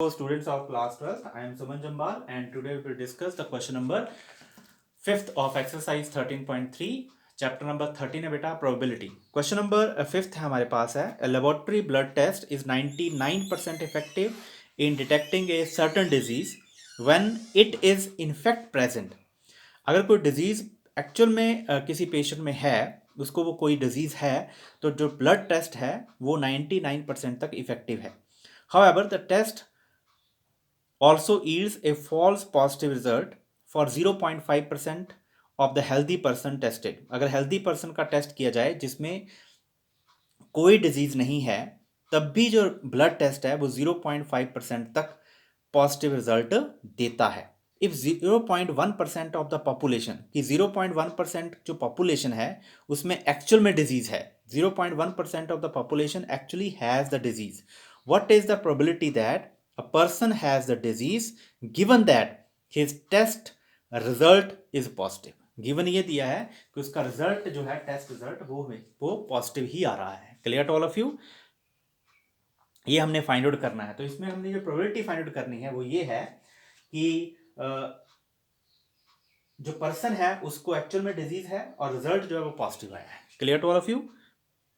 Hello students of class 12th, I am Suman Jambal and today we will discuss the question number 5th of exercise 13.3 chapter number 13 है बेटा probability. Question number 5th है हमारे पास है a laboratory blood test is 99% effective in detecting a certain disease when it is in fact present. अगर कोई disease actual में किसी patient में है, उसको वो कोई डिजीज है, तो जो ब्लड टेस्ट है वो 99% तक इफेक्टिव है. However, the test also yields a false positive result for 0.5% of the healthy person tested. अगर healthy person का टेस्ट किया जाए जिसमें कोई डिजीज नहीं है, तब भी जो ब्लड टेस्ट है वो 0.5% तक पॉजिटिव रिजल्ट देता है. इफ 0.1% ऑफ द पॉपुलेशन, कि 0.1% जो पॉपुलेशन है उसमें एक्चुअल में डिजीज है, 0.1% of the population actually has the disease, what is the probability that a person has the disease given that his test result is positive. Given ये दिया है कि उसका रिजल्ट जो है, टेस्ट रिजल्ट वो पॉजिटिव ही आ रहा है. Clear to all of you? ये हमने फाइंड आउट करना है. तो इसमें हमने जो प्रोबेबिलिटी फाइंड आउट करनी है वो ये है कि जो पर्सन है उसको एक्चुअल में डिजीज है और रिजल्ट जो है वो पॉजिटिव आया है. Clear to all of you?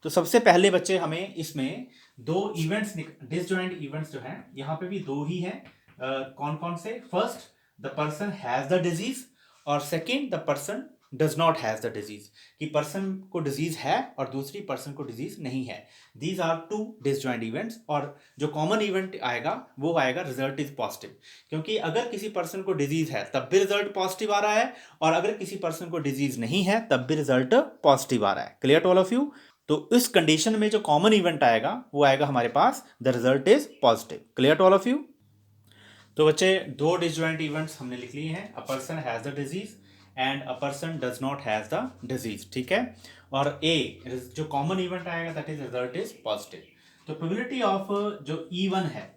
तो सबसे पहले बच्चे हमें इसमें दो इवेंट्स, डिसजॉइंट इवेंट्स जो हैं, यहाँ पे भी दो ही हैं. कौन कौन से? First, the person has the disease, और second, the person does not has the disease, कि पर्सन को डिजीज है और दूसरी पर्सन को डिजीज नहीं है. These are two disjoint events. और जो कॉमन इवेंट आएगा वो आएगा रिजल्ट इज पॉजिटिव, क्योंकि अगर किसी पर्सन को डिजीज है तब भी रिजल्ट पॉजिटिव आ रहा है, और अगर किसी पर्सन को डिजीज नहीं है तब भी रिजल्ट पॉजिटिव आ रहा है. Clear to all of you? तो इस कंडीशन में जो कॉमन इवेंट आएगा वो आएगा हमारे पास the result is positive. Clear to all of you? तो बच्चे दो डिसजॉइंट इवेंट्स हमने लिख लिए हैं, a person has the disease and a person does not has the disease. ठीक है. और ए जो कॉमन इवेंट आएगा that is result is positive. तो प्रोबेबिलिटी ऑफ जो E1 है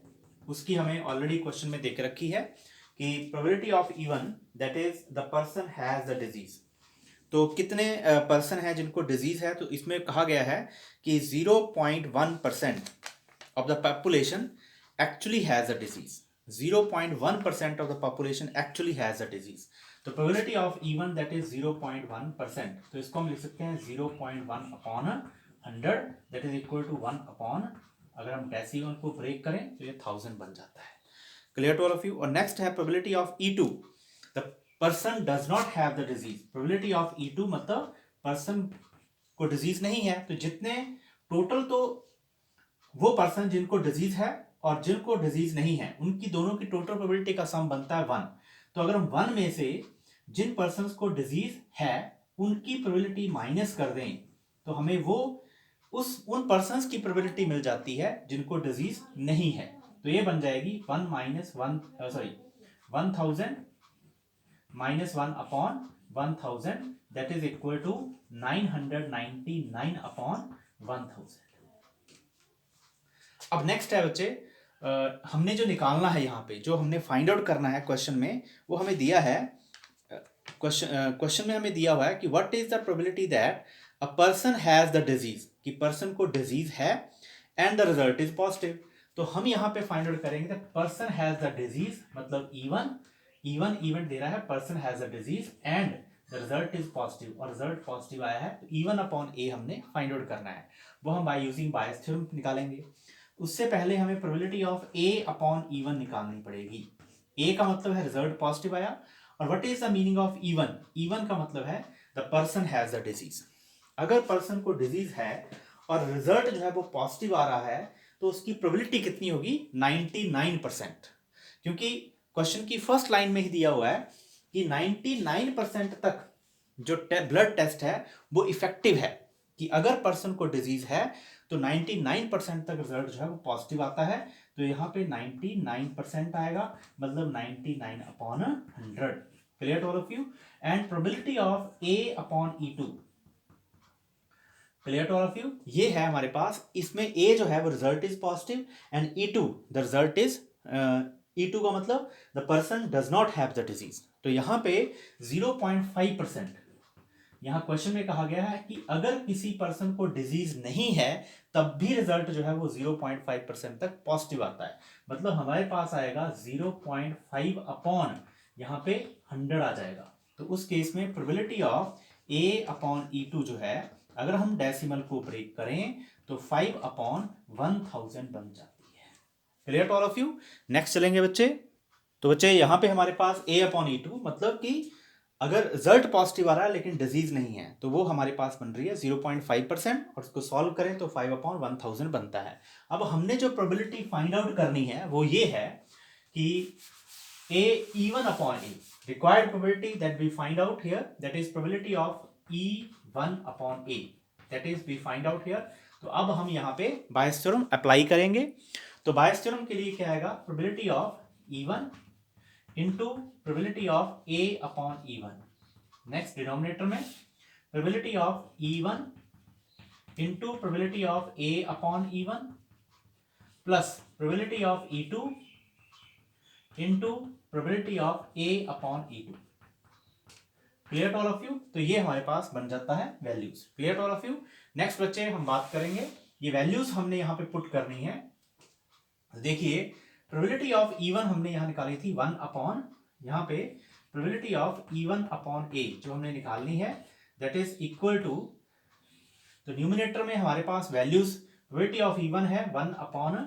उसकी हमें ऑलरेडी क्वेश्चन में देख रखी है कि probability of E1 that is the person has the disease. तो कितने पर्सन है जिनको डिजीज है? तो इसमें कहा गया है कि 0.1% of the population actually has a disease. 0.1% of the population actually has a disease. तो probability of E1 that is 0.1%. तो इसको हम लिख सकते हैं 0.1 upon 100 that is equal to 1 upon, अगर हम डेसिमल को ब्रेक करें तो ये 1000 बन जाता है. Clear to all of you? और नेक्स्ट है probability of E2. The person does not have the disease. Probability of E2 मतलब पर्सन को डिजीज नहीं है, तो जितने टोटल, तो वो पर्सन जिनको डिजीज है और जिनको डिजीज नहीं है उनकी दोनों की टोटल प्रोबेबिलिटी का सम बनता है 1. तो अगर हम 1 में से जिन पर्सन को डिजीज है उनकी प्रोबेबिलिटी माइनस कर दें तो हमें वो उन पर्सन की प्रोबेबिलिटी मिल जाती है जिनको डिजीज नहीं है. तो ये बन जाएगी 1 minus 1 1000 minus 1 upon 1000 that is equal to 999 upon 1000. अब नेक्स्ट है बच्चे, हमने जो निकालना है यहाँ पे, जो हमने फाइंड आउट करना है क्वेश्चन में, वो हमें दिया है. क्वेश्चन में हमें दिया हुआ है कि what is the probability that a person has the disease, कि पर्सन को डिजीज है and the result is positive. तो हम यहाँ पे फाइंड आउट करेंगे पर्सन हैज द डिजीज मतलब E1 इवेंट दे रहा है, person has the disease and the result is positive, और रिजल्ट पॉजिटिव आया है. तो E1 अपॉन ए हमने फाइंड आउट करना है, वो हम बाय यूजिंग बायस थ्योरम निकालेंगे. उससे पहले हमें probability of A upon E1 निकालनी पड़ेगी. ए का मतलब है रिजल्ट पॉजिटिव आया, और what is the meaning of E1? E1 का मतलब है the person has the disease. अगर पर्सन को डिजीज है और रिजल्ट जो है वो पॉजिटिव आ रहा है तो उसकी प्रोबेबिलिटी कितनी होगी? 99%. क्योंकि क्वेश्चन की फर्स्ट लाइन में ही दिया हुआ है कि 99% तक जो ब्लड टेस्ट है वो इफेक्टिव है, कि अगर पर्सन को डिजीज है तो 99% तक रिजल्ट जो है वो पॉजिटिव आता है. तो यहाँ पे 99% आएगा, मतलब 99 upon 100. Clear to all of you? And probability of A upon E2. Clear to all of you? ये है हमारे पास. इसमें ए जो है वो result is positive and E2 the result is, E2 का मतलब the person does not have the disease. तो यहाँ पे 0.5%, यहाँ क्वेश्चन में कहा गया है कि अगर किसी पर्सन को डिजीज नहीं है तब भी रिजल्ट जो है वो 0.5% तक पॉजिटिव आता है. मतलब हमारे पास आएगा 0.5 अपॉन यहाँ पे 100 आ जाएगा। तो उस केस में probability of a upon E2 जो है, अगर हम डेसिमल को ब्रेक करें तो 5 अपॉन 1000 बन जाती है। Clear to all of you. Next चलेंगे बच्चे। तो बच्चे यहाँ पे हमारे पास a अपॉन E2 मतलब कि अगर रिजल्ट पॉजिटिव आ रहा है लेकिन डिजीज नहीं है तो वो हमारे पास बन रही है 0.5% और उसको सॉल्व करें तो 5 अपॉन 1000 बनता है। अब हमने जो प्रोबेबिलिटी फाइंड आउट करनी है वो ये है कि a E1 upon a required probability that we find out here, that is probability of E1 upon a, that is we find out here। तो अब हम यहाँ पे बायस थ्योरम अप्लाई करेंगे। तो बायस थ्योरम के लिए क्या आएगा, probability of E1 into probability of a upon E1। Next denominator में probability of E1 into probability of a upon E1 plus probability of E2 into probability of a upon E2। Clear to all of you. तो ये हमारे पास बन जाता है values. Clear to all of you. Next बच्चे हम बात करेंगे, ये वैल्यूज हमने यहाँ पे पुट करनी है। देखिए प्रोबेबिलिटी ऑफ E1 हमने यहाँ निकाली थी 1 अपॉन, यहाँ पे probability of E1 upon a जो हमने निकालनी है दैट इज इक्वल टू, तो न्यूमिनेटर में हमारे पास वैल्यूज प्रोबेबिलिटी ऑफ E1 है 1 अपॉन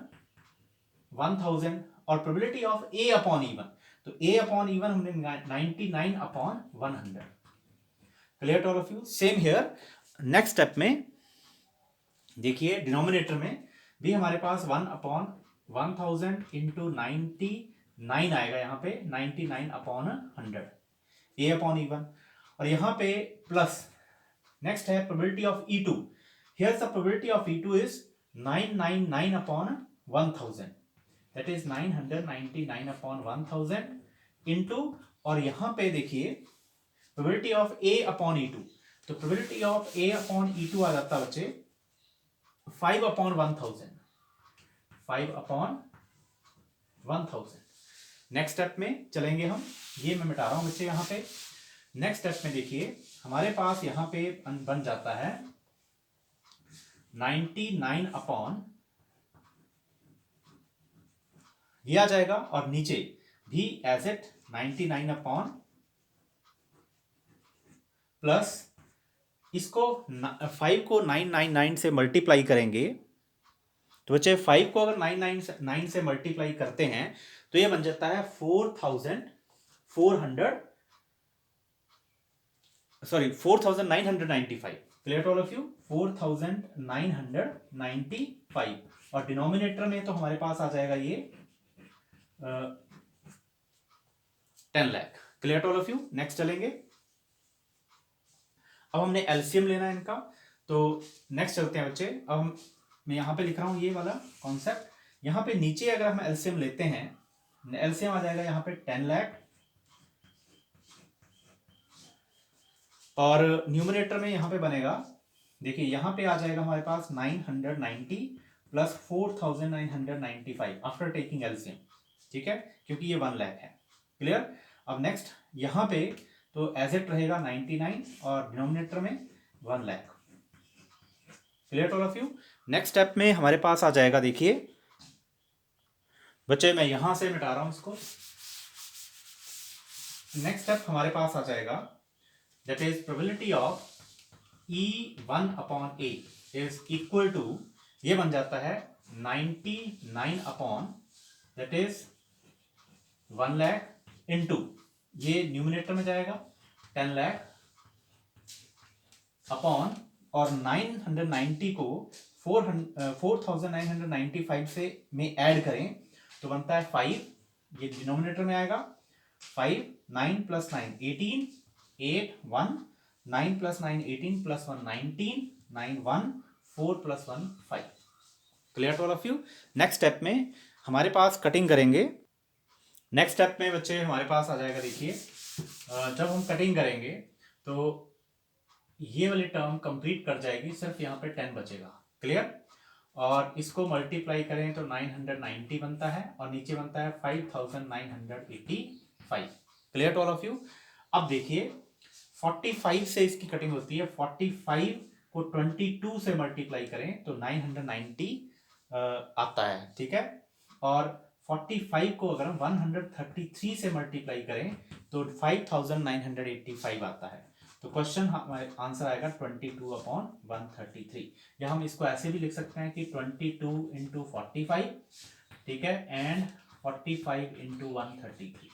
1000 और probability of a upon E1, तो a अपॉन E1 हमने 99 upon 100। Clear to all of you. Same here next step में देखिए डिनोमिनेटर में भी हमारे पास 1 अपॉन 1000 इंटू 99 आएगा, यहाँ पे 99 अपॉन 100 a अपॉन E1 और यहाँ पे प्लस नेक्स्ट है probability of E2। Here the probability of E2 is 999 upon 1000, that is 999 upon 1000 into, और यहां पे देखिए probability of a upon E2, तो probability of a upon E2 आ जाता बच्चे 5 अपॉन 1000, 5 अपॉन 1000। नेक्स्ट स्टेप में चलेंगे हम, ये मैं मिटा रहा हूं बच्चे यहां पे। नेक्स्ट स्टेप में देखिए हमारे पास यहां पे बन जाता है 99 अपॉन, ये आ जाएगा और नीचे भी एज इट 99 अपॉन प्लस इसको 5 को 999 से मल्टीप्लाई करेंगे, तो बच्चे 5 को अगर 999 से मल्टीप्लाई करते हैं तो ये बन जाता है 4995। Clear to all of you. 4995 और डिनोमिनेटर में तो हमारे पास आ जाएगा ये 10 lakh. Clear to all of you. Next चलेंगे, अब हमने एलसीएम लेना है इनका, तो नेक्स्ट चलते हैं बच्चे। अब मैं यहां पे लिख रहा हूं ये वाला कॉन्सेप्ट, यहां पे नीचे अगर हम एलसीएम लेते हैं, एलसीएम आ जाएगा यहां पे 10 लाख और न्यूमरेटर में यहां पे बनेगा, देखिए यहां पे आ जाएगा हमारे पास 990 प्लस 4995 आफ्टर टेकिंग एलसीएम, ठीक है, क्योंकि ये 1 लाख है। क्लियर। अब नेक्स्ट यहां पे तो एज इट रहेगा 99 और डिनोमिनेटर में 1 lakh. Clear to all of you. Next step में हमारे पास आ जाएगा, देखिए बच्चे मैं यहां से मिटा रहा हूं इसको। नेक्स्ट स्टेप हमारे पास आ जाएगा that is probability of E1 upon a is equal to, ये बन जाता है 99 upon that is 1 lakh into, ये न्यूमिनेटर में जाएगा 10 लाख अपॉन, और 990 को 4995 से में ऐड करें तो बनता है 5, ये डिनोमिनेटर में आएगा 5, 9 plus 9 18, 8 1, 9 plus 9 18 plus 1 19, 9 1, 4 plus 1 5। Clear to all of you. Next step में हमारे पास कटिंग करेंगे। नेक्स्ट स्टेप में बच्चे हमारे पास आ जाएगा, देखिए जब हम कटिंग करेंगे तो ये वाली टर्म कंप्लीट कर जाएगी, सिर्फ यहाँ पे 10 बचेगा। क्लियर। और इसको मल्टीप्लाई करें तो 990 बनता है और नीचे बनता है 5985। Clear to all of you. अब देखिए 45 से इसकी कटिंग होती है, 45 को 22 से मल्टीप्लाई करें तो 990 आता है, ठीक है, और 45 को अगर हम 133 से मल्टीप्लाई करें तो 5985 आता है। तो क्वेश्चन आंसर आएगा 22/133। या हम इसको ऐसे भी लिख सकते हैं कि 22 इंटू 45, ठीक है, एंड 45 इंटू 133।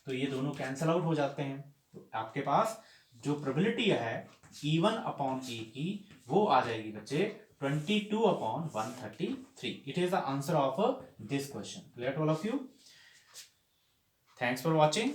तो ये दोनों कैंसल आउट हो जाते हैं। तो आपके पास जो प्रोबेबिलिटी है E1/A की वो आ जाएगी बच्चे 22/133। It is the answer of this question. Clear to all of you? Thanks for watching.